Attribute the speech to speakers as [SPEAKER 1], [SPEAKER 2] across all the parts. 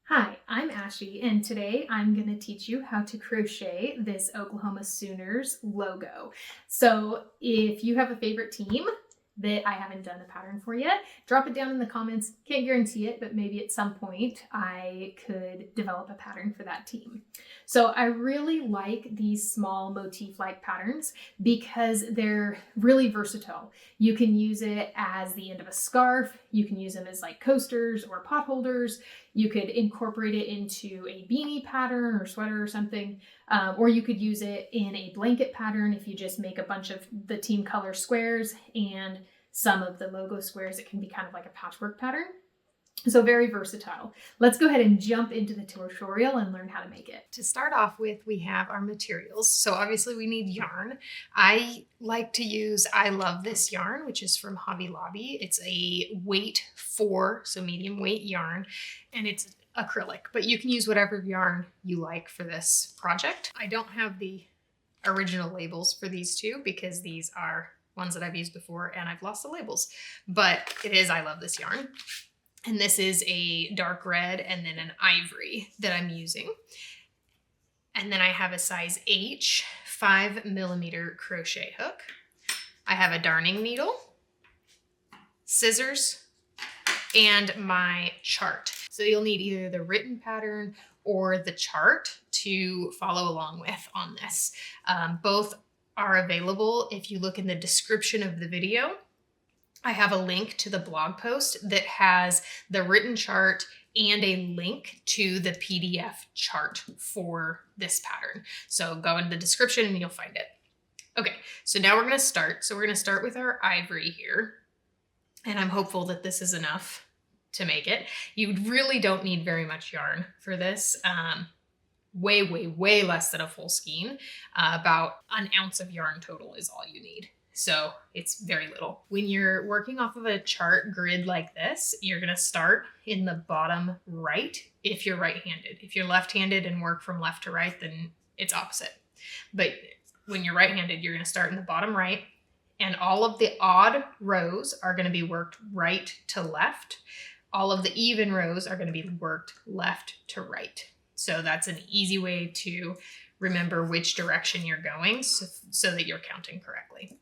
[SPEAKER 1] Hi, I'm Ashley, and today I'm going to teach you how to crochet this Oklahoma Sooners logo. So if you have a favorite team that I haven't done a pattern for yet, drop it down in the comments. Can't guarantee it, but maybe at some point I could develop a pattern for that team. So I really like these small motif-like patterns because they're really versatile. You can use it as the end of a scarf. You can use them as like coasters or pot holders. You could incorporate it into a beanie pattern or sweater or something, or you could use it in a blanket pattern if you just make a bunch of the team color squares and some of the logo squares. It can be kind of like a patchwork pattern. So very versatile. Let's go ahead and jump into the tutorial and learn how to make it.
[SPEAKER 2] To start off with, we have our materials. So obviously we need yarn. I like to use I Love This yarn, which is from Hobby Lobby. It's a weight 4, so medium weight yarn, and it's acrylic, but you can use whatever yarn you like for this project. I don't have the original labels for these two because these are ones that I've used before and I've lost the labels, but it is I Love This yarn. And this is a dark red and then an ivory that I'm using. And then I have a size H 5mm crochet hook. I have a darning needle, scissors, and my chart. So you'll need either the written pattern or the chart to follow along with on this. Both are available if you look in the description of the video. I have a link to the blog post that has the written chart and a link to the PDF chart for this pattern. So go in the description and you'll find it. Okay, so now we're going to start. So we're going to start with our ivory here. And I'm hopeful that this is enough to make it. You really don't need very much yarn for this. Way less than a full skein. About an ounce of yarn total is all you need. So it's very little. When you're working off of a chart grid like this, you're going to start in the bottom right if you're right-handed. If you're left-handed and work from left to right, then it's opposite. But when you're right-handed, you're going to start in the bottom right, and all of the odd rows are going to be worked right to left. All of the even rows are going to be worked left to right. So that's an easy way to remember which direction you're going so that you're counting correctly.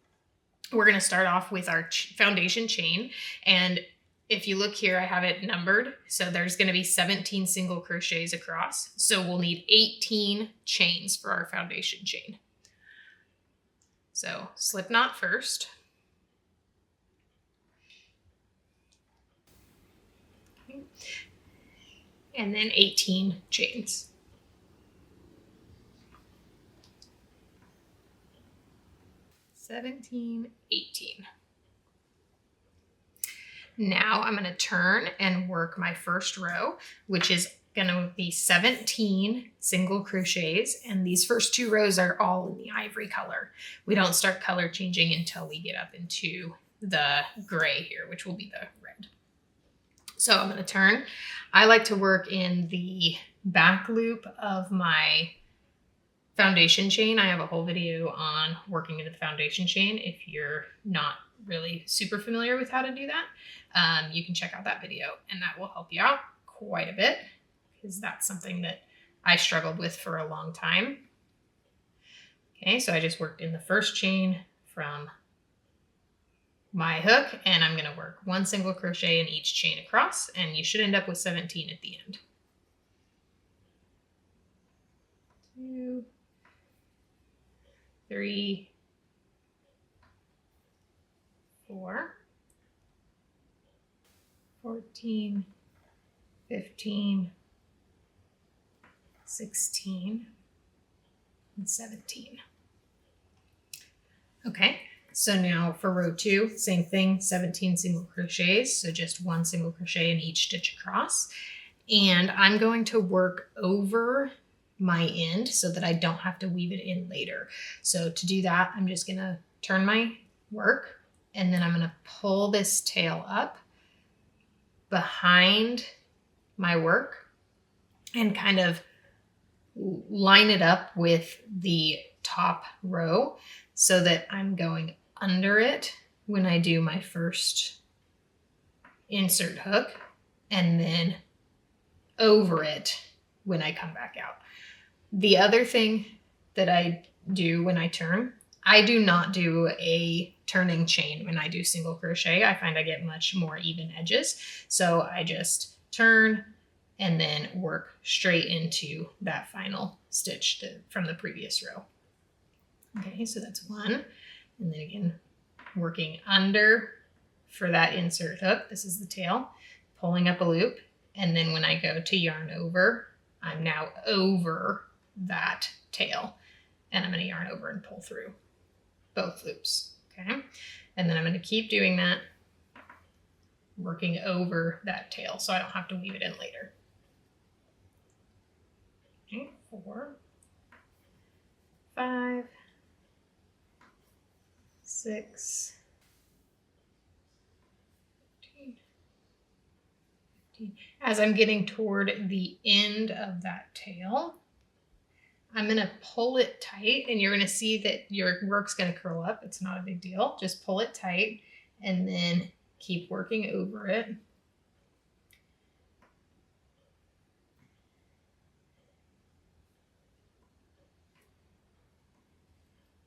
[SPEAKER 2] We're going to start off with our foundation chain, and if you look here, I have it numbered. So there's going to be 17 single crochets across. So we'll need 18 chains for our foundation chain. So slip knot first. Okay. And then 18 chains. $17, $18. Now I'm going to turn and work my first row, which is going to be 17 single crochets. And these first 2 rows are all in the ivory color. We don't start color changing until we get up into the gray here, which will be the red. So I'm going to turn. I like to work in the back loop of my foundation chain. I have a whole video on working into the foundation chain. If you're not really super familiar with how to do that, you can check out that video and that will help you out quite a bit because that's something that I struggled with for a long time. Okay, so I just worked in the first chain from my hook, and I'm going to work 1 single crochet in each chain across, and you should end up with 17 at the end. 2, 3, 4, 14, 15, 16, and 17. Okay, so now for row 2, same thing, 17 single crochets, so just 1 single crochet in each stitch across. And I'm going to work over my end so that I don't have to weave it in later. So to do that, I'm just going to turn my work, and then I'm going to pull this tail up behind my work and kind of line it up with the top row so that I'm going under it when I do my first insert hook, and then over it when I come back out. The other thing that I do when I turn, I do not do a turning chain when I do single crochet. I find I get much more even edges. So I just turn and then work straight into that final stitch from the previous row. Okay, so that's one. And then again, working under for that insert hook. This is the tail, pulling up a loop. And then when I go to yarn over, I'm now over that tail. And I'm going to yarn over and pull through both loops. Okay. And then I'm going to keep doing that, working over that tail so I don't have to weave it in later. Okay, 4, 5, 6, 15. As I'm getting toward the end of that tail, I'm going to pull it tight, and you're going to see that your work's going to curl up. It's not a big deal. Just pull it tight and then keep working over it.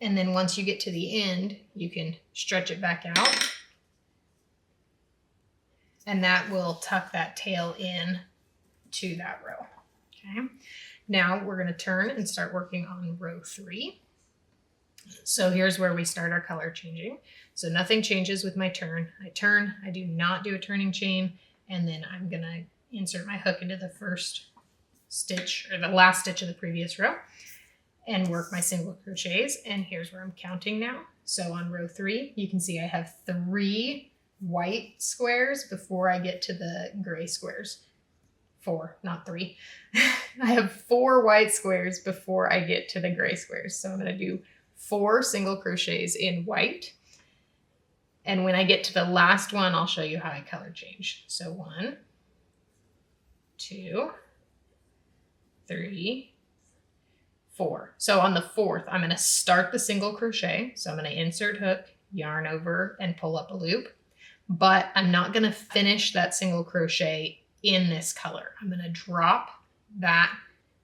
[SPEAKER 2] And then once you get to the end, you can stretch it back out. And that will tuck that tail in to that row. Okay. Now we're going to turn and start working on row 3. So here's where we start our color changing. So nothing changes with my turn. I turn, I do not do a turning chain, and then I'm going to insert my hook into the first stitch or the last stitch of the previous row and work my single crochets. And here's where I'm counting now. So on row 3, you can see I have 3 white squares before I get to the gray squares. 4, not 3. I have 4 white squares before I get to the gray squares. So I'm going to do 4 single crochets in white. And when I get to the last one, I'll show you how I color change. So 1, 2, 3, 4. So on the 4th, I'm going to start the single crochet. So I'm going to insert hook, yarn over, and pull up a loop. But I'm not going to finish that single crochet in this color. I'm going to drop that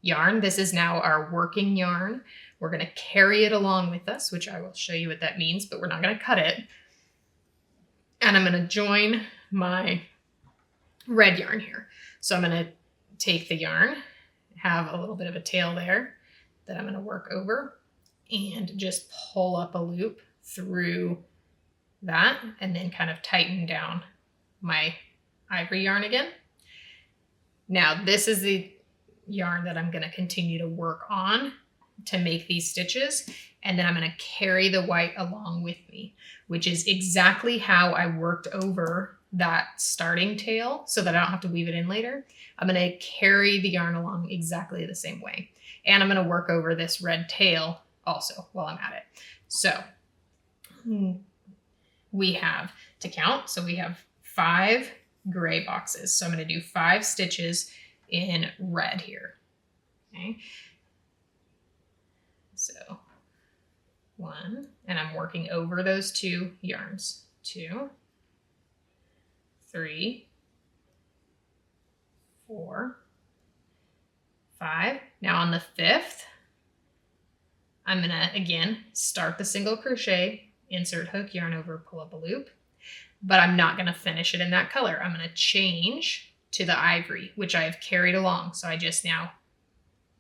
[SPEAKER 2] yarn. This is now our working yarn. We're going to carry it along with us, which I will show you what that means, but we're not going to cut it. And I'm going to join my red yarn here. So I'm going to take the yarn, have a little bit of a tail there that I'm going to work over, and just pull up a loop through that and then kind of tighten down my ivory yarn again. Now this is the yarn that I'm going to continue to work on to make these stitches, and then I'm going to carry the white along with me, which is exactly how I worked over that starting tail so that I don't have to weave it in later. I'm going to carry the yarn along exactly the same way, and I'm going to work over this red tail also while I'm at it. So we have to count. So we have 5 gray boxes. So I'm going to do 5 stitches in red here. Okay. So 1, and I'm working over those 2 yarns. 2, 3, 4, 5. Now on the 5th, I'm going to again start the single crochet, insert hook, yarn over, pull up a loop, but I'm not going to finish it in that color. I'm going to change to the ivory, which I have carried along. So I just now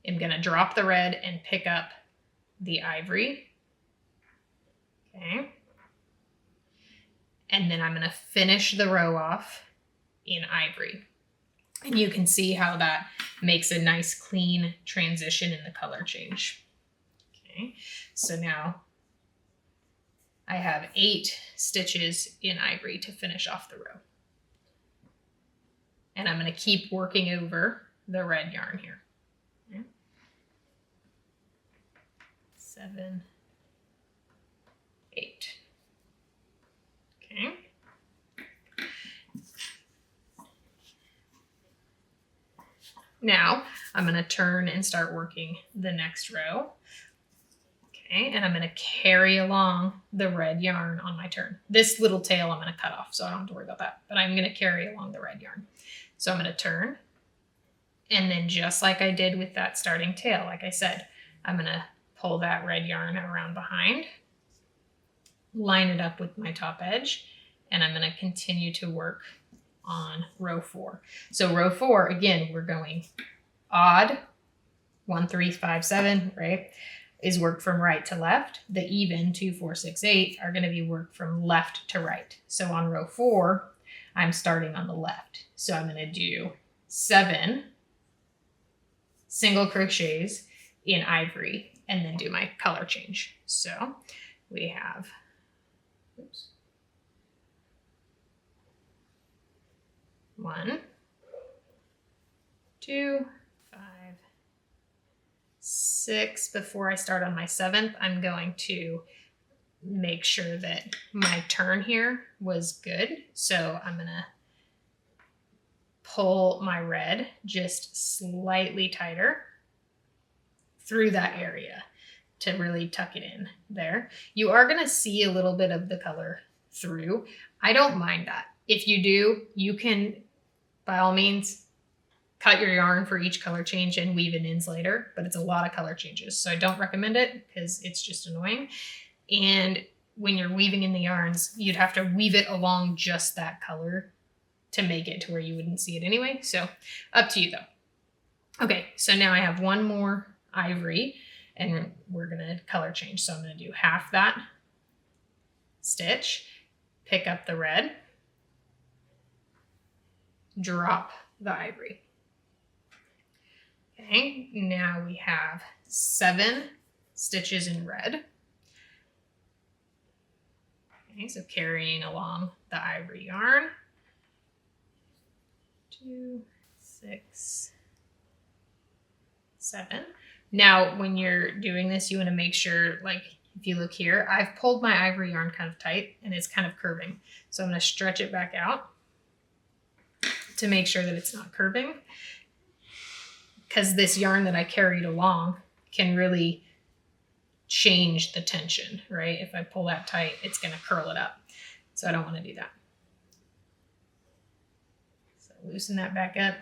[SPEAKER 2] am going to drop the red and pick up the ivory. Okay. And then I'm going to finish the row off in ivory. And you can see how that makes a nice clean transition in the color change. Okay. So now I have 8 stitches in ivory to finish off the row. And I'm going to keep working over the red yarn here. Okay. 7, 8. Okay. Now I'm going to turn and start working the next row. Okay, and I'm going to carry along the red yarn on my turn. This little tail I'm going to cut off, so I don't have to worry about that. But I'm going to carry along the red yarn. So I'm going to turn, And then just like I did with that starting tail, like I said, I'm going to pull that red yarn around behind, line it up with my top edge, and I'm going to continue to work on row 4. So row 4, again, we're going odd, 1, 3, 5, 7, right, is worked from right to left. The even, 2, 4, 6, 8, are going to be worked from left to right. So on row 4, I'm starting on the left. So I'm going to do 7 single crochets in ivory and then do my color change. So we have, oops, 1, 2, 5, 6. Before I start on my 7th, I'm going to make sure that my turn here was good. So I'm going to pull my red just slightly tighter through that area to really tuck it in there. You are going to see a little bit of the color through. I don't mind that. If you do, you can, by all means, cut your yarn for each color change and weave it ins later, but it's a lot of color changes. So I don't recommend it because it's just annoying. And when you're weaving in the yarns, you'd have to weave it along just that color to make it to where you wouldn't see it anyway. So up to you though. Okay, so now I have one more ivory and we're gonna color change. So I'm gonna do half that stitch, pick up the red, drop the ivory. Okay, now we have 7 stitches in red. Okay, so carrying along the ivory yarn. 2, 6, 7. Now, when you're doing this, you want to make sure, like, if you look here, I've pulled my ivory yarn kind of tight and it's kind of curving. So I'm going to stretch it back out to make sure that it's not curving, because this yarn that I carried along can really change the tension, right? If I pull that tight, it's going to curl it up. So I don't want to do that. So loosen that back up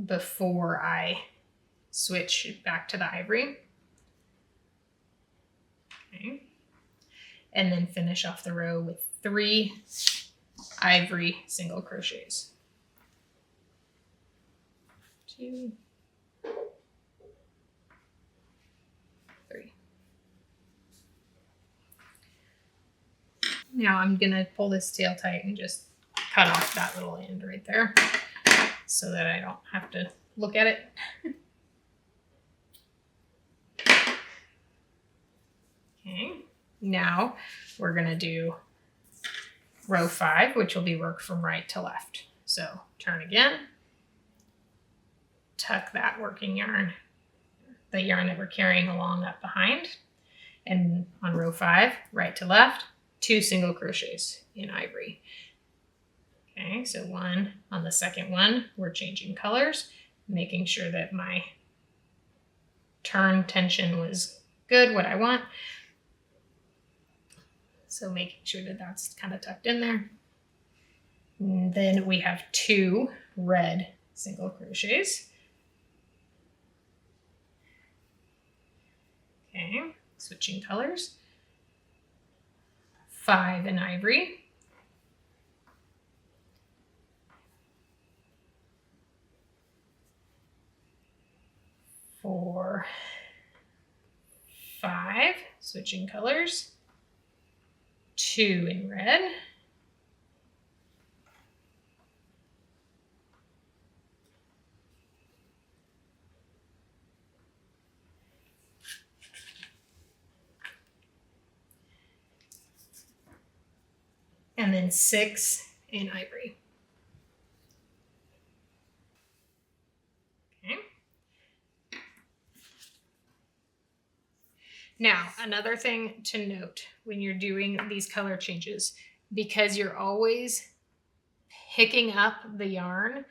[SPEAKER 2] before I switch back to the ivory. Okay. And then finish off the row with 3 ivory single crochets. 2, 3. Now I'm gonna pull this tail tight and just cut off that little end right there so that I don't have to look at it. Okay, now we're gonna do row 5, which will be worked from right to left. So turn again, tuck that working yarn, the yarn that we're carrying along up behind, and on row 5, right to left, 2 single crochets in ivory. Okay, so 1 on the second one, we're changing colors, making sure that my turn tension was good, what I want. So making sure that that's kind of tucked in there. And then we have 2 red single crochets. Okay, switching colors. 5 in ivory. 4, 5, switching colors. 2 in red. 6 in ivory. Okay. Now, another thing to note when you're doing these color changes, because you're always picking up the yarn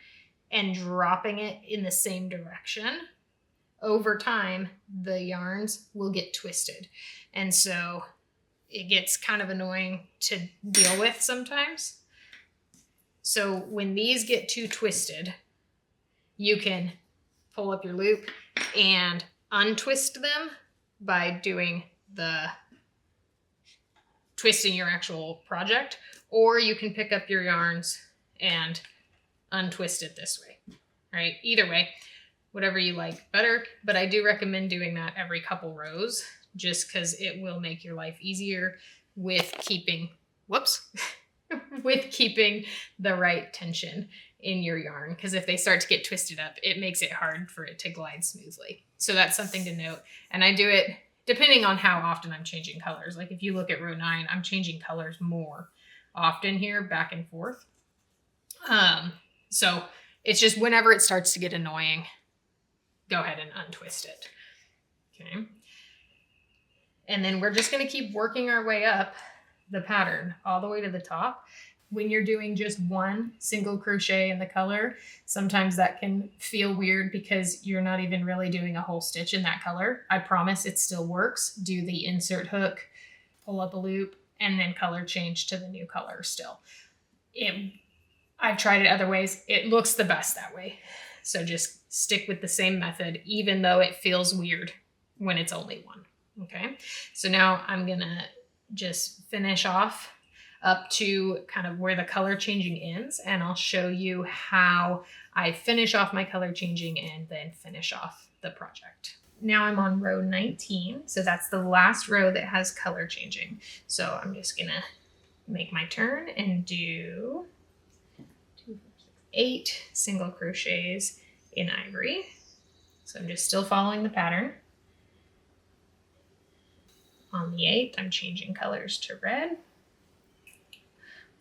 [SPEAKER 2] and dropping it in the same direction, over time, the yarns will get twisted. And so it gets kind of annoying to deal with sometimes. So when these get too twisted, you can pull up your loop and untwist them by doing the twisting your actual project, or you can pick up your yarns and untwist it this way, right? Either way, whatever you like better, but I do recommend doing that every couple rows just because it will make your life easier with keeping, with keeping the right tension in your yarn, because if they start to get twisted up, it makes it hard for it to glide smoothly. So that's something to note. And I do it depending on how often I'm changing colors. Like if you look at row 9, I'm changing colors more often here, back and forth. So it's just whenever it starts to get annoying, go ahead and untwist it. Okay. And then we're just going to keep working our way up the pattern all the way to the top. When you're doing just one single crochet in the color, sometimes that can feel weird because you're not even really doing a whole stitch in that color. I promise it still works. Do the insert hook, pull up a loop, and then color change to the new color still. I've tried it other ways. It looks the best that way. So just stick with the same method, even though it feels weird when it's only one. Okay. So now I'm going to just finish off up to kind of where the color changing ends, and I'll show you how I finish off my color changing and then finish off the project. Now I'm on row 19, so that's the last row that has color changing. So I'm just gonna make my turn and do 2, 4, 6, 8 single crochets in ivory. So I'm just still following the pattern. On the 8th, I'm changing colors to red.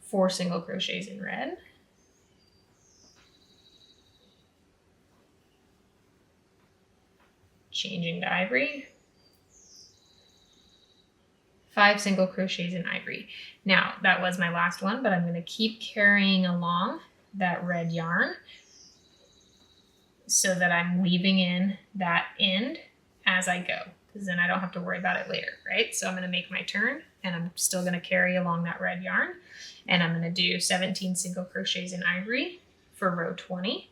[SPEAKER 2] 4 single crochets in red. Changing to ivory. 5 single crochets in ivory. Now that was my last one, but I'm going to keep carrying along that red yarn so that I'm weaving in that end as I go, because then I don't have to worry about it later, right? So I'm going to make my turn and I'm still going to carry along that red yarn. And I'm going to do 17 single crochets in ivory for row 20.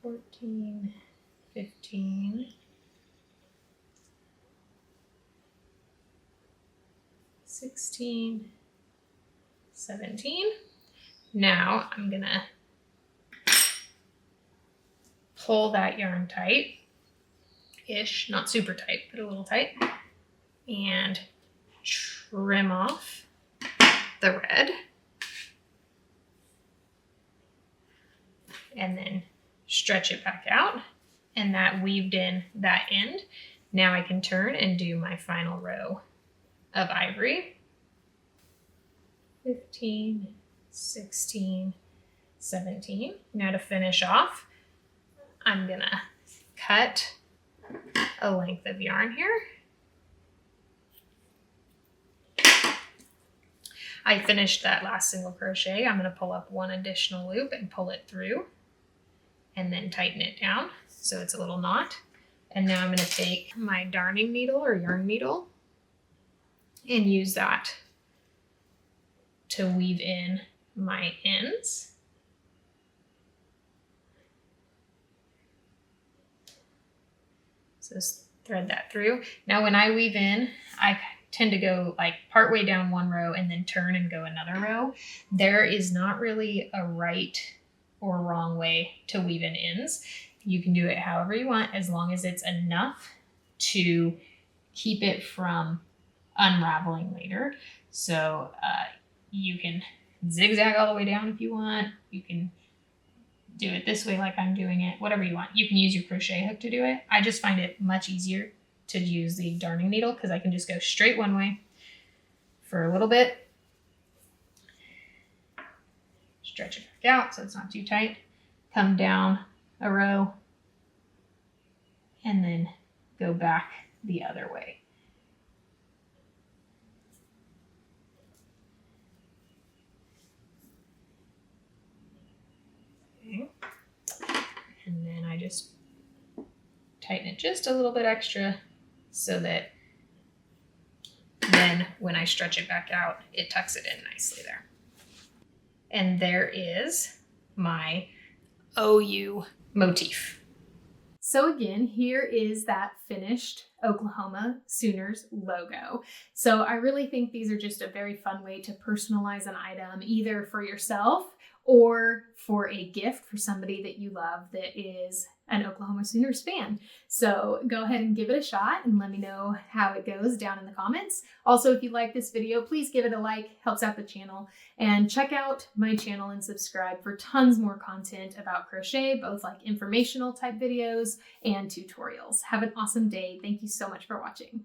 [SPEAKER 2] 14, 15, 16, 17. Now I'm going to pull that yarn tight-ish, not super tight, but a little tight, and trim off the red, and then stretch it back out, and that weaved in that end. Now I can turn and do my final row of ivory. 15, 16, 17. Now to finish off, I'm gonna cut a length of yarn here. I finished that last single crochet. I'm going to pull up one additional loop and pull it through and then tighten it down so it's a little knot. And now I'm going to take my darning needle or yarn needle and use that to weave in my ends. So just thread that through. Now when I weave in, I tend to go like partway down one row and then turn and go another row. There is not really a right or wrong way to weave in ends. You can do it however you want as long as it's enough to keep it from unraveling later. So you can zigzag all the way down if you want. You can do it this way like I'm doing it, whatever you want. You can use your crochet hook to do it. I just find it much easier to use the darning needle because I can just go straight one way for a little bit, stretch it back out so it's not too tight, come down a row, and then go back the other way. Okay. And then I just tighten it just a little bit extra so that then when I stretch it back out, it tucks it in nicely there. And there is my OU motif.
[SPEAKER 1] So again, here is that finished Oklahoma Sooners logo. So I really think these are just a very fun way to personalize an item, either for yourself or for a gift for somebody that you love that is an Oklahoma Sooners fan. So go ahead and give it a shot and let me know how it goes down in the comments. Also, if you like this video, please give it a like, helps out the channel, and check out my channel and subscribe for tons more content about crochet, both like informational type videos and tutorials. Have an awesome day. Thank you so much for watching.